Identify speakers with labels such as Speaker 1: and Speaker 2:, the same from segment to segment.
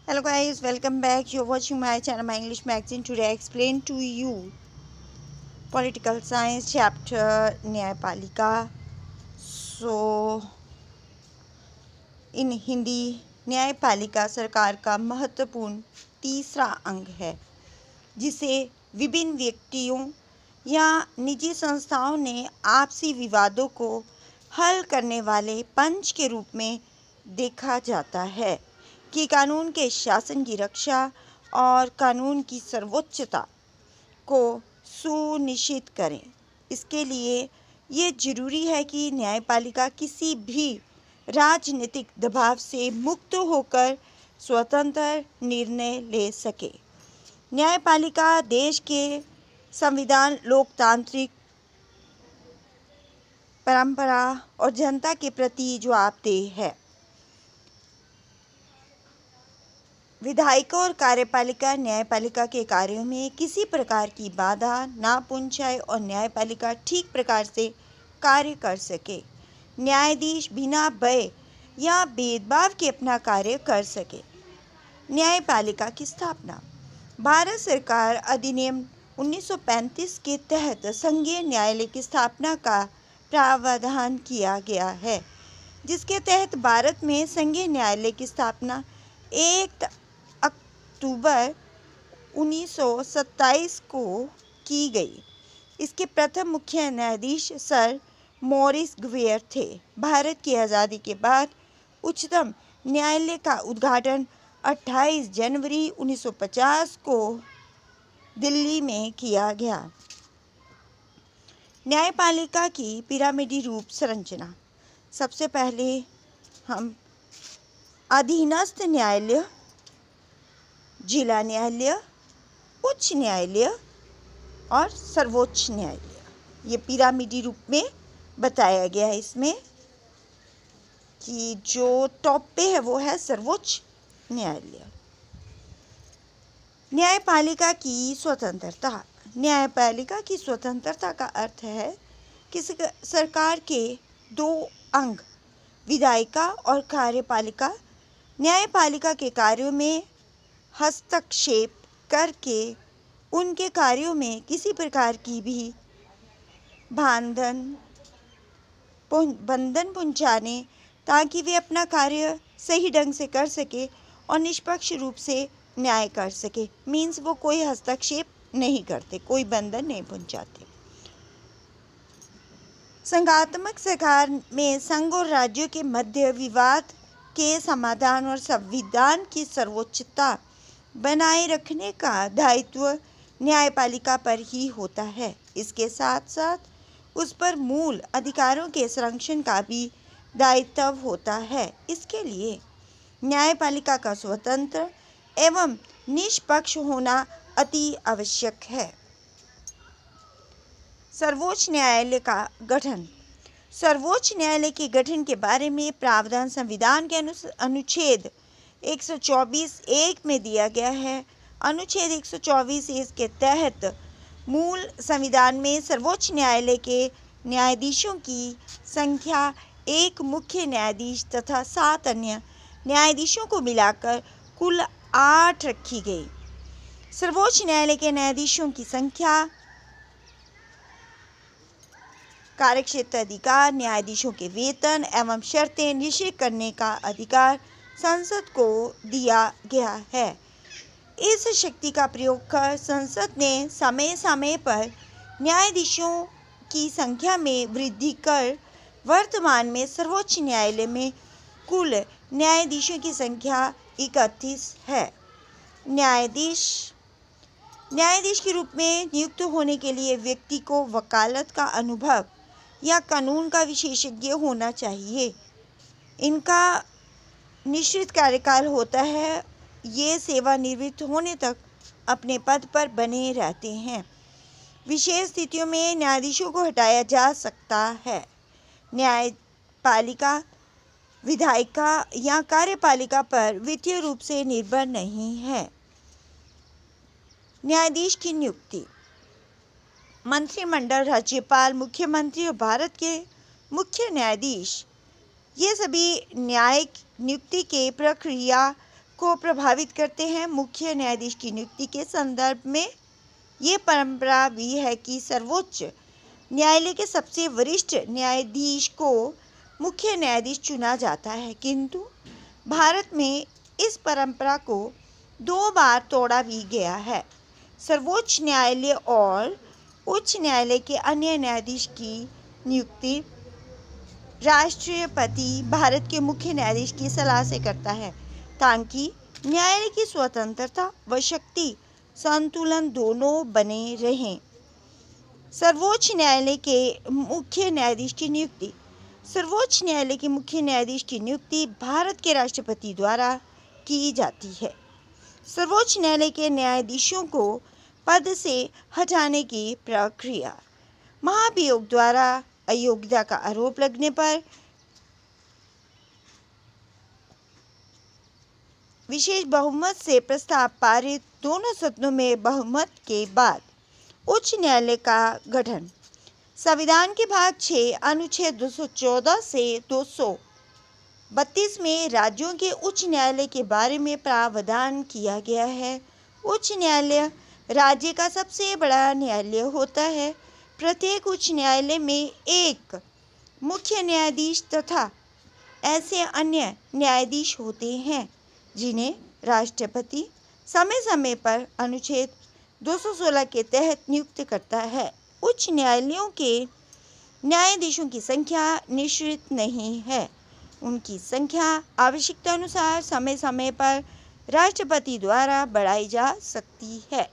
Speaker 1: Hello guys, welcome back. You're watching my channel, my English magazine. Today I explain to you political science chapter न्यायपालिका. So in Hindi, न्यायपालिका सरकार का महत्वपूर्ण तीसरा अंग है जिसे विभिन्न व्यक्तियों या निजी संस्थाओं ने आपसी विवादों को हल करने वाले पंच के रूप में देखा जाता है कि कानून के शासन की रक्षा और कानून की सर्वोच्चता को सुनिश्चित करें। इसके लिए ये जरूरी है कि न्यायपालिका किसी भी राजनीतिक दबाव से मुक्त होकर स्वतंत्र निर्णय ले सके। न्यायपालिका देश के संविधान, लोकतांत्रिक परंपरा और जनता के प्रति जवाबदेह है। विधायिका और कार्यपालिका न्यायपालिका के कार्यों में किसी प्रकार की बाधा ना पहुंचाए और न्यायपालिका ठीक प्रकार से कार्य कर सके। न्यायाधीश बिना भय या भेदभाव के अपना कार्य कर सके। न्यायपालिका की स्थापना भारत सरकार अधिनियम 1935 के तहत संघीय न्यायालय की स्थापना का प्रावधान किया गया है, जिसके तहत भारत में संघीय न्यायालय की स्थापना 1 अक्टूबर 1927 को की गई। इसके प्रथम मुख्य न्यायाधीश सर मॉरिस ग्वेयर थे। भारत की आज़ादी के बाद उच्चतम न्यायालय का उद्घाटन 28 जनवरी 1950 को दिल्ली में किया गया। न्यायपालिका की पिरामिडी रूप संरचना। सबसे पहले हम अधीनस्थ न्यायालय, जिला न्यायालय, उच्च न्यायालय और सर्वोच्च न्यायालय, ये पिरामिडी रूप में बताया गया है। इसमें कि जो टॉप पे है वो है सर्वोच्च न्यायालय। न्यायपालिका की स्वतंत्रता। न्यायपालिका की स्वतंत्रता का अर्थ है कि सरकार के दो अंग, विधायिका और कार्यपालिका, न्यायपालिका के कार्यों में हस्तक्षेप करके उनके कार्यों में किसी प्रकार की भी बंधन पहुंचाने ताकि वे अपना कार्य सही ढंग से कर सके और निष्पक्ष रूप से न्याय कर सके। मीन्स वो कोई हस्तक्षेप नहीं करते, कोई बंधन नहीं पहुंचाते। संघात्मक सरकार में संघ और राज्यों के मध्य विवाद के समाधान और संविधान की सर्वोच्चता बनाए रखने का दायित्व न्यायपालिका पर ही होता है। इसके साथ साथ उस पर मूल अधिकारों के संरक्षण का भी दायित्व होता है। इसके लिए न्यायपालिका का स्वतंत्र एवं निष्पक्ष होना अति आवश्यक है। सर्वोच्च न्यायालय का गठन। सर्वोच्च न्यायालय के गठन के बारे में प्रावधान संविधान के अनुच्छेद 124(1) में दिया गया है। अनुच्छेद 124(1) के तहत मूल संविधान में सर्वोच्च न्यायालय के न्यायाधीशों की संख्या 1 मुख्य न्यायाधीश तथा 7 अन्य न्यायाधीशों को मिलाकर कुल 8 रखी गई। सर्वोच्च न्यायालय के न्यायाधीशों की संख्या, कार्यक्षेत्र अधिकार, न्यायाधीशों के वेतन एवं शर्तें निश्चित करने का अधिकार संसद को दिया गया है। इस शक्ति का प्रयोग कर संसद ने समय समय पर न्यायाधीशों की संख्या में वृद्धि कर वर्तमान में सर्वोच्च न्यायालय में कुल न्यायाधीशों की संख्या 31 है। न्यायाधीश के रूप में नियुक्त होने के लिए व्यक्ति को वकालत का अनुभव या कानून का विशेषज्ञ होना चाहिए। इनका निश्चित कार्यकाल होता है। ये सेवानिवृत्त होने तक अपने पद पर बने रहते हैं। विशेष स्थितियों में न्यायाधीशों को हटाया जा सकता है। न्यायपालिका विधायिका या कार्यपालिका पर वित्तीय रूप से निर्भर नहीं है। न्यायाधीश की नियुक्ति। मंत्रिमंडल, राज्यपाल, मुख्यमंत्री और भारत के मुख्य न्यायाधीश, ये सभी न्यायिक नियुक्ति के प्रक्रिया को प्रभावित करते हैं। मुख्य न्यायाधीश की नियुक्ति के संदर्भ में ये परंपरा भी है कि सर्वोच्च न्यायालय के सबसे वरिष्ठ न्यायाधीश को मुख्य न्यायाधीश चुना जाता है, किंतु भारत में इस परंपरा को 2 बार तोड़ा भी गया है। सर्वोच्च न्यायालय और उच्च न्यायालय के अन्य न्यायाधीश की नियुक्ति राष्ट्रपति भारत के मुख्य न्यायाधीश की सलाह से करता है, ताकि न्यायालय की स्वतंत्रता व शक्ति संतुलन दोनों बने रहें। सर्वोच्च न्यायालय के मुख्य न्यायाधीश की नियुक्ति। सर्वोच्च न्यायालय के मुख्य न्यायाधीश की नियुक्ति भारत के राष्ट्रपति द्वारा की जाती है। सर्वोच्च न्यायालय के न्यायाधीशों को पद से हटाने की प्रक्रिया। महाभियोग द्वारा अयोग्यता का आरोप लगने पर विशेष बहुमत से प्रस्ताव पारित, दोनों सदनों में बहुमत के बाद उच्च न्यायालय का गठन। संविधान के भाग 6 अनुच्छेद 214 से 232 में राज्यों के उच्च न्यायालय के बारे में प्रावधान किया गया है। उच्च न्यायालय राज्य का सबसे बड़ा न्यायालय होता है। प्रत्येक उच्च न्यायालय में एक मुख्य न्यायाधीश तथा ऐसे अन्य न्यायाधीश होते हैं जिन्हें राष्ट्रपति समय समय पर अनुच्छेद 216 के तहत नियुक्त करता है। उच्च न्यायालयों के न्यायाधीशों की संख्या निश्चित नहीं है। उनकी संख्या आवश्यकता अनुसार समय समय पर राष्ट्रपति द्वारा बढ़ाई जा सकती है।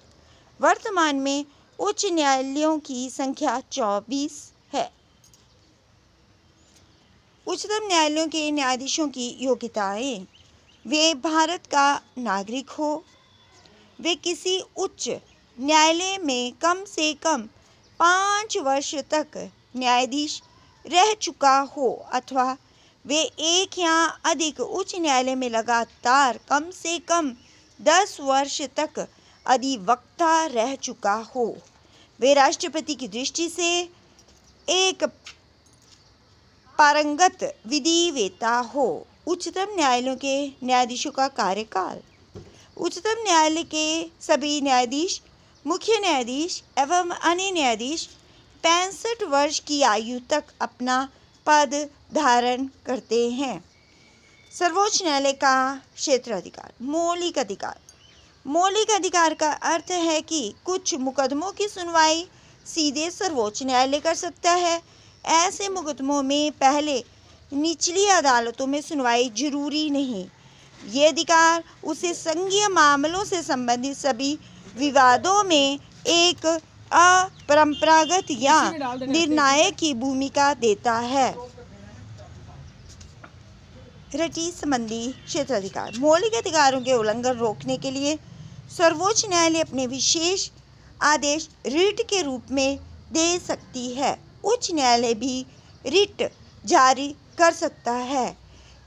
Speaker 1: वर्तमान में उच्च न्यायालयों की संख्या 24 है। उच्चतम न्यायालयों के न्यायाधीशों की योग्यताएं। वे भारत का नागरिक हो, वे किसी उच्च न्यायालय में कम से कम 5 वर्ष तक न्यायाधीश रह चुका हो अथवा वे एक या अधिक उच्च न्यायालय में लगातार कम से कम 10 वर्ष तक अधिवक्ता रह चुका हो। वे राष्ट्रपति की दृष्टि से एक पारंगत विधिवेत्ता हो। उच्चतम न्यायालयों के न्यायाधीशों का कार्यकाल। उच्चतम न्यायालय के सभी न्यायाधीश, मुख्य न्यायाधीश एवं अन्य न्यायाधीश 65 वर्ष की आयु तक अपना पद धारण करते हैं। सर्वोच्च न्यायालय का क्षेत्राधिकार। मौलिक अधिकार। मौलिक अधिकार का अर्थ है कि कुछ मुकदमों की सुनवाई सीधे सर्वोच्च न्यायालय कर सकता है। ऐसे मुकदमों में पहले निचली अदालतों में सुनवाई जरूरी नहीं। ये अधिकार उसे संघीय मामलों से संबंधित सभी विवादों में एक अपरंपरागत या निर्णायक की भूमिका देता है। रिट संबंधी क्षेत्राधिकार। मौलिक अधिकारों के उल्लंघन रोकने के लिए सर्वोच्च न्यायालय अपने विशेष आदेश रिट के रूप में दे सकती है। उच्च न्यायालय भी रिट जारी कर सकता है।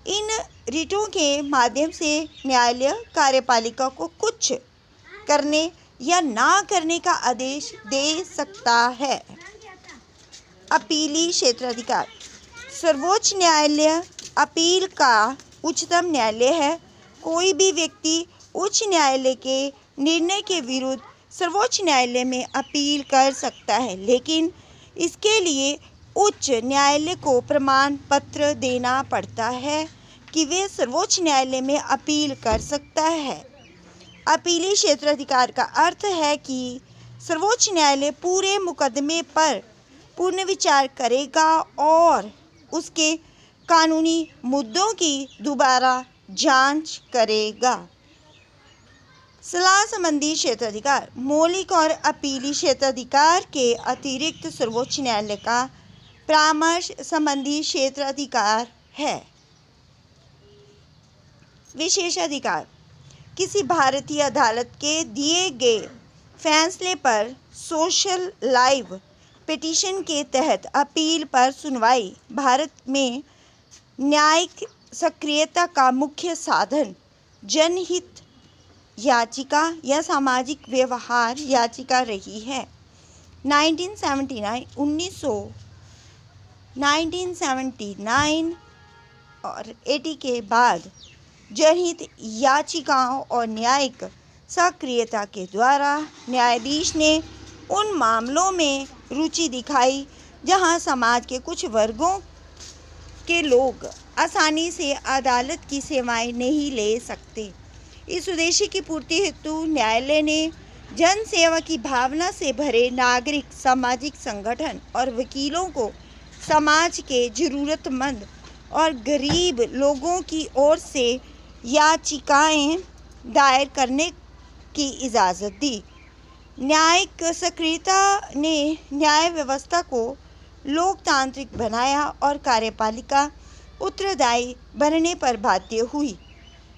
Speaker 1: इन रिटों के माध्यम से न्यायालय कार्यपालिका को कुछ करने या ना करने का आदेश दे सकता है। अपीली क्षेत्राधिकार। सर्वोच्च न्यायालय अपील का उच्चतम न्यायालय है। कोई भी व्यक्ति उच्च न्यायालय के निर्णय के विरुद्ध सर्वोच्च न्यायालय में अपील कर सकता है, लेकिन इसके लिए उच्च न्यायालय को प्रमाण पत्र देना पड़ता है कि वे सर्वोच्च न्यायालय में अपील कर सकता है। अपीली क्षेत्राधिकार का अर्थ है कि सर्वोच्च न्यायालय पूरे मुकदमे पर पुनर्विचार करेगा और उसके कानूनी मुद्दों की दोबारा जांच करेगा। सलाह संबंधी क्षेत्राधिकार। मौलिक और अपीली क्षेत्राधिकार के अतिरिक्त सर्वोच्च न्यायालय का परामर्श संबंधी क्षेत्राधिकार है। विशेषाधिकार। किसी भारतीय अदालत के दिए गए फैसले पर सोशल लाइव पिटीशन के तहत अपील पर सुनवाई भारत में न्यायिक सक्रियता का मुख्य साधन जनहित याचिका या सामाजिक व्यवहार याचिका रही है। 1979 और 80 के बाद जनहित याचिकाओं और न्यायिक सक्रियता के द्वारा न्यायाधीश ने उन मामलों में रुचि दिखाई जहां समाज के कुछ वर्गों के लोग आसानी से अदालत की सेवाएं नहीं ले सकते। इस उद्देश्य की पूर्ति हेतु न्यायालय ने जन सेवा की भावना से भरे नागरिक, सामाजिक संगठन और वकीलों को समाज के जरूरतमंद और गरीब लोगों की ओर से याचिकाएं दायर करने की इजाज़त दी। न्यायिक सक्रियता ने न्याय व्यवस्था को लोकतांत्रिक बनाया और कार्यपालिका उत्तरदायी बनने पर बाध्य हुई।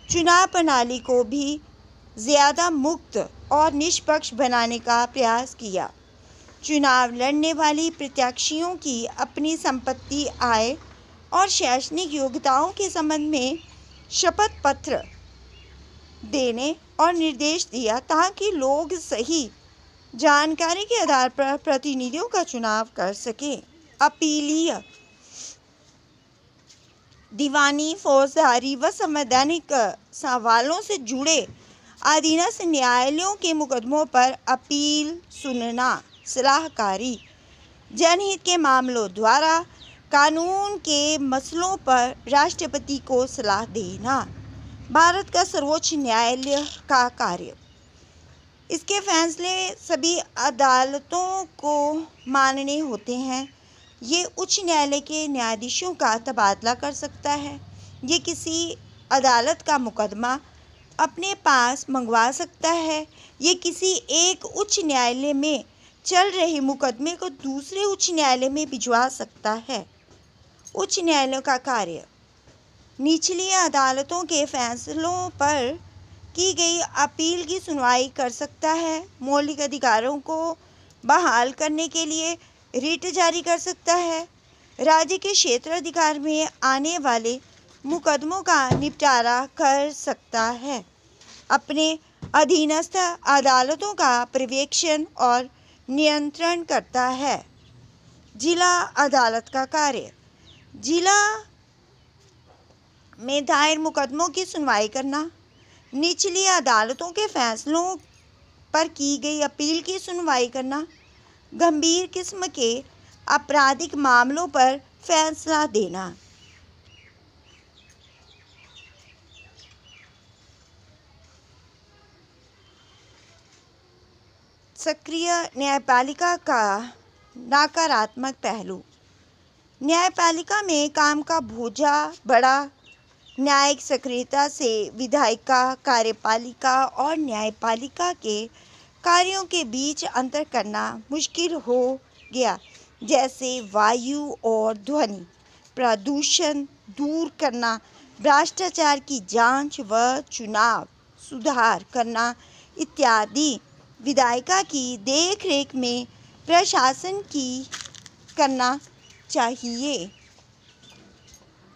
Speaker 1: चुनाव प्रणाली को भी ज़्यादा मुक्त और निष्पक्ष बनाने का प्रयास किया। चुनाव लड़ने वाली प्रत्याशियों की अपनी संपत्ति, आय और शैक्षणिक योग्यताओं के संबंध में शपथ पत्र देने और निर्देश दिया ताकि लोग सही जानकारी के आधार पर प्रतिनिधियों का चुनाव कर सकें। अपीलीय, दीवानी, फौजदारी व संवैधानिक सवालों से जुड़े अधीनस्थ न्यायालयों के मुकदमों पर अपील सुनना, सलाहकारी, जनहित के मामलों द्वारा कानून के मसलों पर राष्ट्रपति को सलाह देना भारत का सर्वोच्च न्यायालय का कार्य। इसके फैसले सभी अदालतों को मानने होते हैं। ये उच्च न्यायालय के न्यायाधीशों का तबादला कर सकता है। ये किसी अदालत का मुकदमा अपने पास मंगवा सकता है। ये किसी एक उच्च न्यायालय में चल रहे मुकदमे को दूसरे उच्च न्यायालय में भिजवा सकता है। उच्च न्यायालयों का कार्य निचली अदालतों के फैसलों पर की गई अपील की सुनवाई कर सकता है। मौलिक अधिकारों को बहाल करने के लिए रिट जारी कर सकता है। राज्य के क्षेत्राधिकार में आने वाले मुकदमों का निपटारा कर सकता है। अपने अधीनस्थ अदालतों का पर्यवेक्षण और नियंत्रण करता है। जिला अदालत का कार्य जिला में दायर मुकदमों की सुनवाई करना, निचली अदालतों के फैसलों पर की गई अपील की सुनवाई करना, गंभीर किस्म के आपराधिक मामलों पर फैसला देना। सक्रिय न्यायपालिका का नकारात्मक पहलू। न्यायपालिका में काम का बोझा बढ़ा। न्यायिक सक्रियता से विधायिका, कार्यपालिका और न्यायपालिका के कार्यों के बीच अंतर करना मुश्किल हो गया, जैसे वायु और ध्वनि प्रदूषण दूर करना, भ्रष्टाचार की जांच व चुनाव सुधार करना इत्यादि। विधायिका की देखरेख में प्रशासन की करना चाहिए।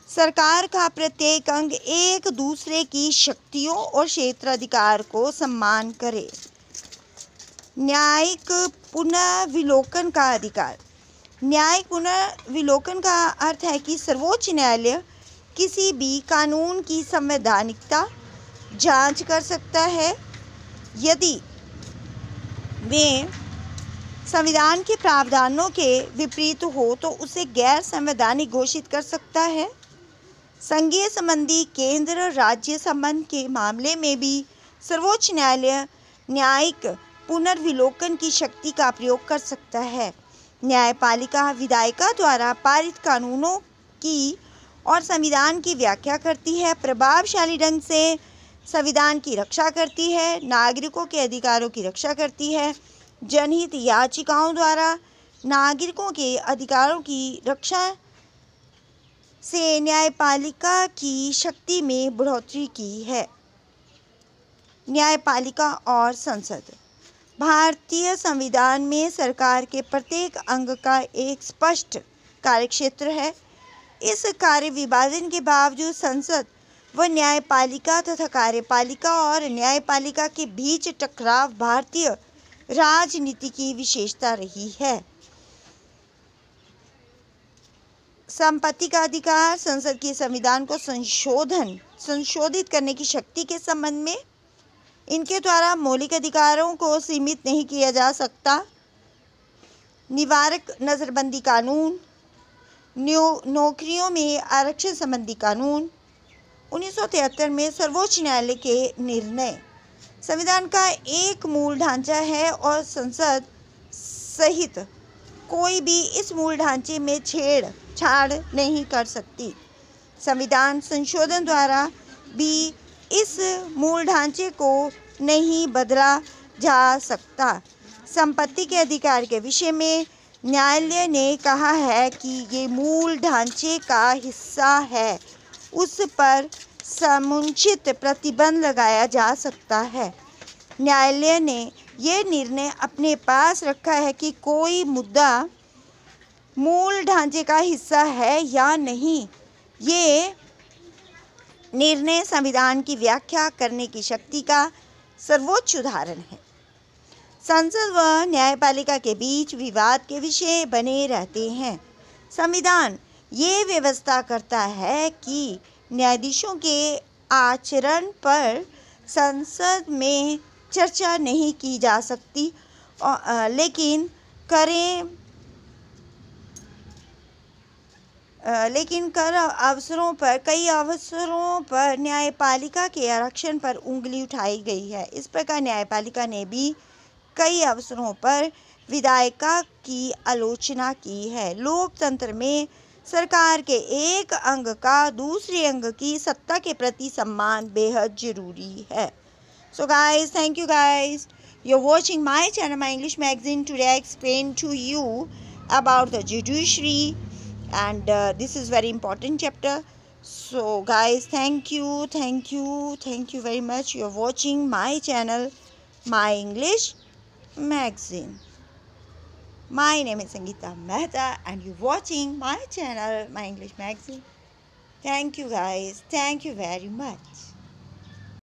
Speaker 1: सरकार का प्रत्येक अंग एक दूसरे की शक्तियों और क्षेत्राधिकार को सम्मान करे। न्यायिक पुनर्विलोकन का अधिकार। न्यायिक पुनर्विलोकन का अर्थ है कि सर्वोच्च न्यायालय किसी भी कानून की संवैधानिकता जांच कर सकता है। यदि वे संविधान के प्रावधानों के विपरीत हो तो उसे गैर संवैधानिक घोषित कर सकता है। संघीय संबंधी केंद्र राज्य संबंध के मामले में भी सर्वोच्च न्यायालय न्यायिक पुनर्विलोकन की शक्ति का प्रयोग कर सकता है। न्यायपालिका विधायिका द्वारा पारित कानूनों की और संविधान की व्याख्या करती है, प्रभावशाली ढंग से संविधान की रक्षा करती है, नागरिकों के अधिकारों की रक्षा करती है। जनहित याचिकाओं द्वारा नागरिकों के अधिकारों की रक्षा से न्यायपालिका की शक्ति में बढ़ोतरी की है। न्यायपालिका और संसद। भारतीय संविधान में सरकार के प्रत्येक अंग का एक स्पष्ट कार्यक्षेत्र है। इस कार्य विभाजन के बावजूद संसद व न्यायपालिका तथा कार्यपालिका और न्यायपालिका के बीच टकराव भारतीय राजनीति की विशेषता रही है। संपत्ति का अधिकार संसद के संविधान को संशोधित करने की शक्ति के संबंध में इनके द्वारा मौलिक अधिकारों को सीमित नहीं किया जा सकता। निवारक नज़रबंदी कानून, नौकरियों में आरक्षण संबंधी कानून, 1973 में सर्वोच्च न्यायालय के निर्णय संविधान का एक मूल ढांचा है और संसद सहित कोई भी इस मूल ढांचे में छेड़छाड़ नहीं कर सकती। संविधान संशोधन द्वारा भी इस मूल ढांचे को नहीं बदला जा सकता। संपत्ति के अधिकार के विषय में न्यायालय ने कहा है कि ये मूल ढांचे का हिस्सा है, उस पर समुचित प्रतिबंध लगाया जा सकता है। न्यायालय ने यह निर्णय अपने पास रखा है कि कोई मुद्दा मूल ढांचे का हिस्सा है या नहीं। ये निर्णय संविधान की व्याख्या करने की शक्ति का सर्वोच्च उदाहरण है। संसद व न्यायपालिका के बीच विवाद के विषय बने रहते हैं। संविधान ये व्यवस्था करता है कि न्यायाधीशों के आचरण पर संसद में चर्चा नहीं की जा सकती, लेकिन कई अवसरों पर न्यायपालिका के आरक्षण पर उंगली उठाई गई है। इस प्रकार न्यायपालिका ने भी कई अवसरों पर विधायिका की आलोचना की है। लोकतंत्र में सरकार के एक अंग का दूसरे अंग की सत्ता के प्रति सम्मान बेहद जरूरी है। So guys, thank you guys. You're watching my channel, My English Magazine. Today I explained to you about the judiciary, and this is very important chapter. So guys, thank you very much. You're watching my channel, My English Magazine. My name is Sangeeta Mehta and you're watching my channel, My English Magazine. Thank you guys. Thank you very much.